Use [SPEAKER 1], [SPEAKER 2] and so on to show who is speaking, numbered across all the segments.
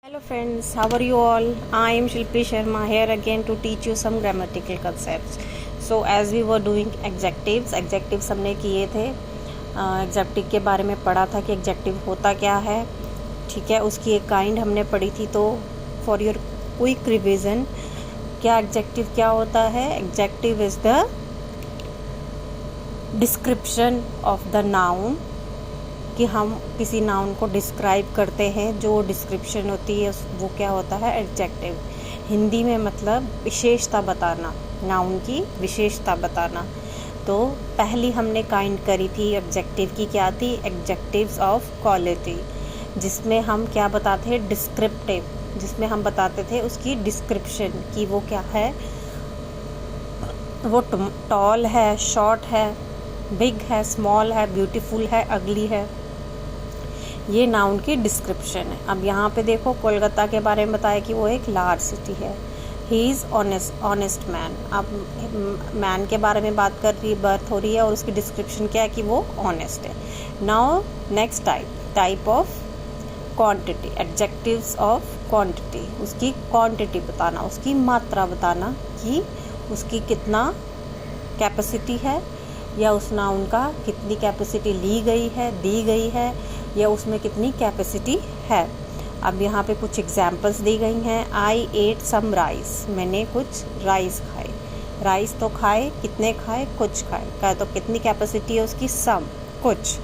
[SPEAKER 1] Hello friends, how are you all? I am Shilpi Sharma here again to teach you some grammatical concepts. So as we were doing adjectives हमने किए थे. Executive के बारे में पढ़ा था कि एग्जेक्टिव होता क्या है. ठीक है, उसकी एक काइंड हमने पढ़ी थी. तो फॉर योर क्विक रिविजन, क्या एग्जेक्टिव क्या होता है? Executive is the description of the noun, कि हम किसी नाउन को डिस्क्राइब करते हैं. जो डिस्क्रिप्शन होती है वो क्या होता है? एडजेक्टिव. हिंदी में मतलब विशेषता बताना, नाउन की विशेषता बताना. तो पहली हमने काइंड करी थी एडजेक्टिव की, क्या थी? एडजेक्टिव्स ऑफ क्वालिटी, जिसमें हम क्या बताते हैं? डिस्क्रिप्टिव, जिसमें हम बताते थे उसकी डिस्क्रिप्शन कि वो क्या है. वो टॉल है, शॉर्ट है, बिग है, स्मॉल है, ब्यूटीफुल है, अगली है. ये नाउन की डिस्क्रिप्शन है. अब यहाँ पे देखो, कोलकाता के बारे में बताया कि वो एक लार्ज सिटी है. He is honest man. अब मैन के बारे में बात कर रही, बर्थ हो रही है, और उसकी डिस्क्रिप्शन क्या है? कि वो ऑनेस्ट है. Now next type of quantity, adjectives of quantity. उसकी क्वांटिटी बताना, उसकी मात्रा बताना कि उसकी कितना कैपेसिटी है, या उस नाउन का कितनी कैपेसिटी ली गई है, दी गई है, या उसमें कितनी कैपेसिटी है. अब यहाँ पे कुछ एग्जाम्पल्स दी गई हैं. आई एट सम राइस. मैंने कुछ राइस खाए. राइस तो खाए, कितने खाए? कुछ खाए. तो कितनी कैपेसिटी है उसकी? सम, कुछ.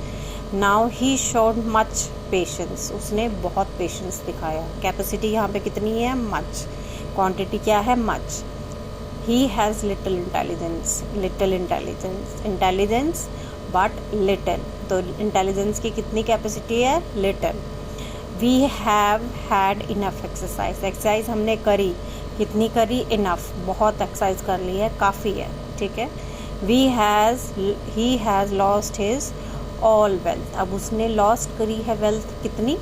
[SPEAKER 1] Now he showed much patience. उसने बहुत पेशेंस दिखाया. कैपेसिटी यहाँ पे कितनी है? मच. क्वांटिटी क्या है? Much. He has little intelligence but little. तो इंटेलिजेंस की कितनी कैपेसिटी है? Little. We have had enough exercise. Exercise हमने करी, कितनी करी? इनफ. बहुत एक्सरसाइज कर ली है, काफ़ी है. ठीक है. He has lost his all wealth. अब उसने लॉस्ट करी है वेल्थ, कितनी?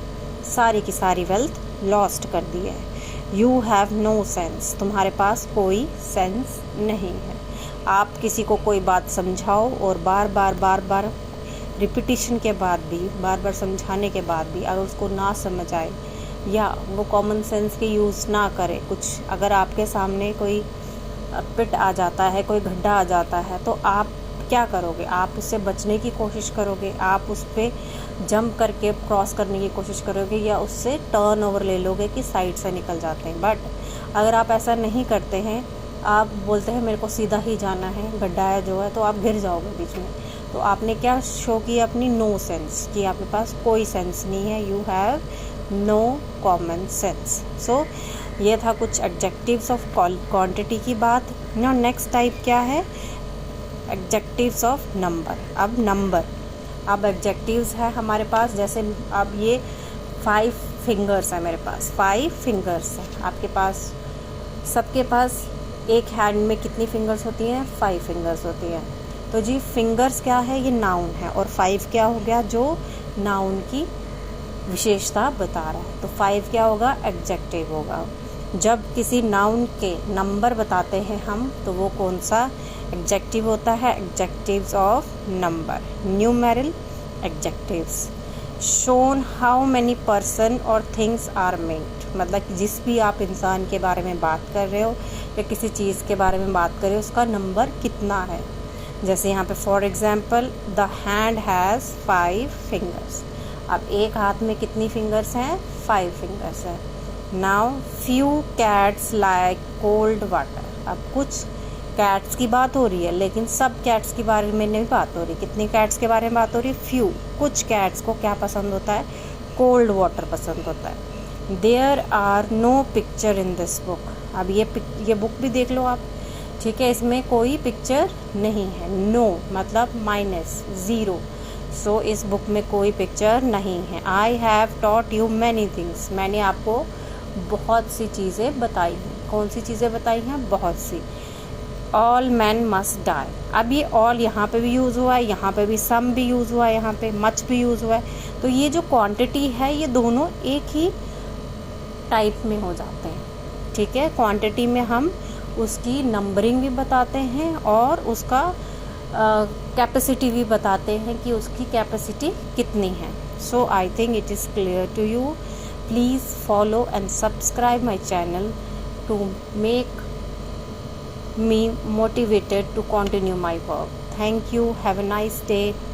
[SPEAKER 1] सारी की सारी वेल्थ लॉस्ट कर दी है. You have no sense. तुम्हारे पास कोई सेंस नहीं है. आप किसी को कोई बात समझाओ और बार बार रिपीटिशन के बाद भी, बार बार समझाने के बाद भी अगर उसको ना समझ आए, या वो कॉमन सेंस के यूज़ ना करे, कुछ अगर आपके सामने कोई पिट आ जाता है, कोई गड्ढा आ जाता है, तो आप क्या करोगे? आप उससे बचने की कोशिश करोगे, आप उस पर जंप करके क्रॉस करने की कोशिश करोगे, या उससे टर्न ओवर ले लोगे कि साइड से निकल जाते हैं. बट अगर आप ऐसा नहीं करते हैं, आप बोलते हैं मेरे को सीधा ही जाना है, गड्ढा है जो है, तो आप गिर जाओगे बीच में. तो आपने क्या शो किया? अपनी नो सेंस, कि आपके पास कोई सेंस नहीं है. You have no common sense. So ये था कुछ एडजेक्टिव्स ऑफ क्वांटिटी की बात. नाउ नेक्स्ट टाइप क्या है? Adjectives of number. अब नंबर, अब एडजेक्टिव्स है हमारे पास. जैसे अब ये 5 फिंगर्स है मेरे पास. 5 फिंगर्स है आपके पास. सबके पास एक हैंड में कितनी फिंगर्स होती हैं? 5 फिंगर्स होती हैं. तो जी फिंगर्स क्या है? ये नाउन है. और 5 क्या हो गया? जो नाउन की विशेषता बता रहा है. तो 5 क्या होगा? एडजेक्टिव होगा. जब किसी नाउन के नंबर बताते हैं हम, तो वो कौन सा एडजेक्टिव होता है? Adjectives of number. Numeral adjectives. Shown how many person और थिंग्स आर मेड. मतलब कि जिस भी आप इंसान के बारे में बात कर रहे हो, या किसी चीज़ के बारे में बात कर रहे हो, उसका नंबर कितना है. जैसे यहाँ पे for example, the hand has 5 fingers. अब एक हाथ में कितनी फिंगर्स हैं? 5 फिंगर्स हैं. Now few cats like cold water. अब कुछ कैट्स की बात हो रही है, लेकिन सब कैट्स के बारे में नहीं बात हो रही. कितनी कैट्स के बारे में बात हो रही है? फ्यू. कुछ कैट्स को क्या पसंद होता है? कोल्ड वाटर पसंद होता है. There are no picture in this book. अब ये बुक भी देख लो आप. ठीक है, इसमें कोई पिक्चर नहीं है. नो मतलब माइनस, ज़ीरो. सो इस बुक में कोई पिक्चर नहीं है. I have taught you many things. मैंने आपको बहुत सी चीज़ें बताई हैं. कौन सी चीज़ें बताई हैं? बहुत सी. All man must die. अब ये ऑल यहाँ पे भी यूज़ हुआ है, यहाँ पे भी सम भी यूज़ हुआ है, यहाँ पे मच भी यूज़ हुआ है. तो ये जो क्वांटिटी है, ये दोनों एक ही टाइप में हो जाते हैं. ठीक है, क्वांटिटी में हम उसकी नंबरिंग भी बताते हैं, और उसका कैपेसिटी भी बताते हैं कि उसकी कैपेसिटी कितनी है. So I think it is clear to you. Please follow and subscribe my channel to make me motivated to continue my work. Thank you. Have a nice day.